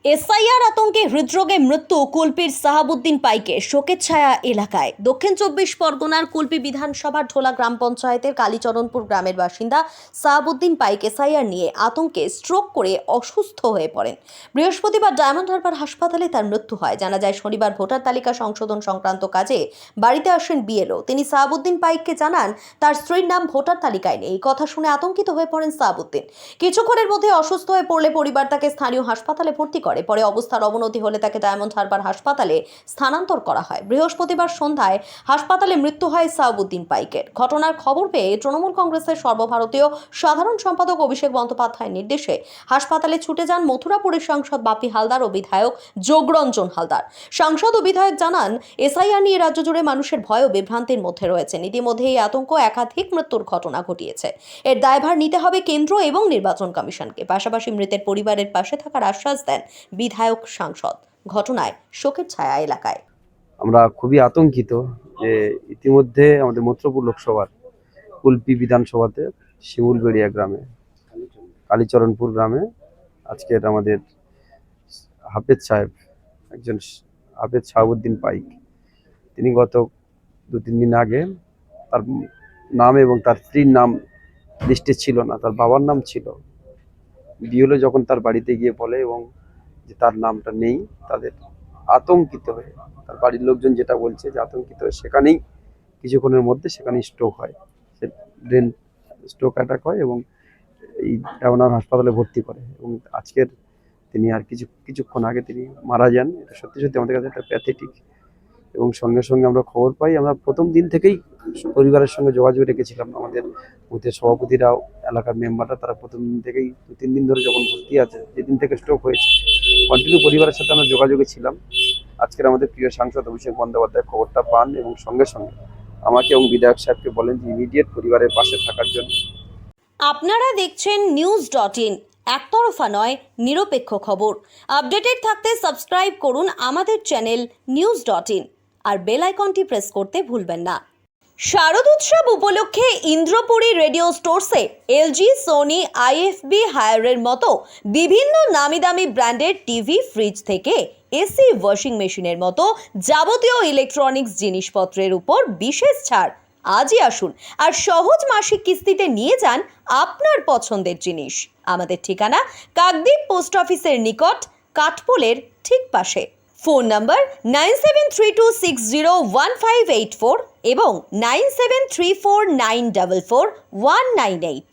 SIR আতঙ্কে হৃদরোগে মৃত্যু কুলপির সাহাবুদ্দিন পাইকের, শোকের ছায়া এলাকায়। দক্ষিণ 24 পরগনার কুলপি বিধানসভার ঢোলা গ্রাম পঞ্চায়েতের কালীচরণপুর গ্রামের বাসিন্দা সাহাবুদ্দিন পাইক এসআইআর নিয়ে আতঙ্কে স্ট্রোক করে অসুস্থ হয়ে পড়েন। বৃহস্পতিবার ডায়মন্ড হারবার হাসপাতালে তার মৃত্যু হয়। জানা যায়, শনিবার ভোটার তালিকা সংশোধন সংক্রান্ত কাজে বাড়িতে আসেন বিএলও। তিনি সাহাবুদ্দিন পাইককে জানান তার স্ত্রীর নাম ভোটার তালিকায় নেই। এই কথা শুনে আতঙ্কিত হয়ে পড়েন সাহাবুদ্দিন। কিছুক্ষণের মধ্যে অসুস্থ হয়ে পড়লে পরিবার তাকে স্থানীয় হাসপাতালে ভর্তি করে। পরে অবস্থার অবনতি হলে তাকে ডায়মন্ড হারবার হাসপাতালে স্থানান্তর করা হয়। বৃহস্পতিবার সন্ধ্যায় হাসপাতালে মৃত্যু হয় সাহাবুদ্দিন পাইকের। ঘটনার খবর পেয়ে তৃণমূল কংগ্রেসের সর্বভারতীয় সাধারণ সম্পাদক অভিষেক বন্দ্যোপাধ্যায়ের নির্দেশে হাসপাতালে ছুটে যান মথুরাপুরের সাংসদ বাপি হালদার ও বিধায়ক যোগরঞ্জন হালদার। সাংসদ ও বিধায়ক জানান, এসআইআর নিয়ে রাজ্য জুড়ে মানুষের ভয় ও বিভ্রান্তির মধ্যে রয়েছেন। ইতিমধ্যে এই আতঙ্ক একাধিক মৃত্যুর ঘটনা ঘটিয়েছে। এর দায়ভার নিতে হবে কেন্দ্র এবং নির্বাচন কমিশনকে। পাশাপাশি মৃতের পরিবারের পাশে থাকার আশ্বাস দেন বিধায়ক সাংসদ। ঘটনায় শোকের ছায়া এলাকায়। আমরা খুবই আতঙ্কিত যে ইতিমধ্যে আমাদের মথুরাপুর লোকসভার কুলপি বিধানসভাতে শিমুলবেড়িয়া গ্রামে, কালীচরণপুর গ্রামে আজকের আমাদের হাফেজ সাহেব, একজন হাফেজ সাহাবুদ্দিন পাইক, তিনি গত 2-3 দিন আগে তার নাম এবং তার স্ত্রীর নাম লিস্টে ছিল না, তার বাবার নাম ছিল। বিএলও যখন তার বাড়িতে গিয়ে বলে এবং যে তার নামটা নেই, তাদের আতঙ্কিত হয়ে, তার বাড়ির লোকজন যেটা বলছে যে আতঙ্কিত হয়ে সেখানেই কিছুক্ষণের মধ্যে সেখানেই স্ট্রোক হয়, সে ব্রেন স্ট্রোক অ্যাটাক হয় এবং এই ডায়মন্ড হাসপাতালে ভর্তি করে এবং আজকের তিনি আর কিছুক্ষণ আগে তিনি মারা যান। এটা সত্যি সত্যি আমাদের কাছে একটা প্যাথেটিক। এবং সঙ্গে সঙ্গে আমরা খবর পাই, আমরা প্রথম দিন থেকেই পরিবারের সঙ্গে যোগাযোগ রেখেছিলাম। আমাদের বুথের সভাপতিরাও, এলাকার মেম্বাররা, তারা প্রথম দিন থেকেই 2-3 দিন ধরে যখন ভর্তি আছে, যেদিন থেকে স্ট্রোক হয়েছে, কন্টিনিউ পরিবারের সাথে আমরা যোগাযোগে ছিলাম। আজকের আমাদের প্রিয় সাংসদ অভিষেক বন্দ্যোপাধ্যায় খবরটা পান এবং সঙ্গে সঙ্গে আমাকে এবং বিধায়ক সাহেবকে বলেন যে ইমিডিয়েট পরিবারের পাশে থাকার জন্য। আপনারা দেখছেন news.in, একতরফা নয়, নিরপেক্ষ খবর। আপডেটেড থাকতে সাবস্ক্রাইব করুন আমাদের চ্যানেল news.in আর বেল আইকনটি প্রেস করতে ভুলবেন না। শারদ উৎসব উপলক্ষে ইন্দ্রপুরী রেডিও স্টোরসে এলজি, সোনি, আইএফবি, হায়ারের মতো বিভিন্ন নামি দামি ব্র্যান্ডের টিভি, ফ্রিজ থেকে এসি, ওয়াশিং মেশিনের মতো যাবতীয় ইলেকট্রনিক্স জিনিসপত্রের উপর বিশেষ ছাড়। আজই আসুন আর সহজ মাসিক কিস্তিতে নিয়ে যান আপনার পছন্দের জিনিস। আমাদের ঠিকানা কাকদ্বীপ পোস্ট অফিসের নিকট, কাঠপোলের ঠিক পাশে। ফোন নম্বর 9732601584 এবং 9734944198।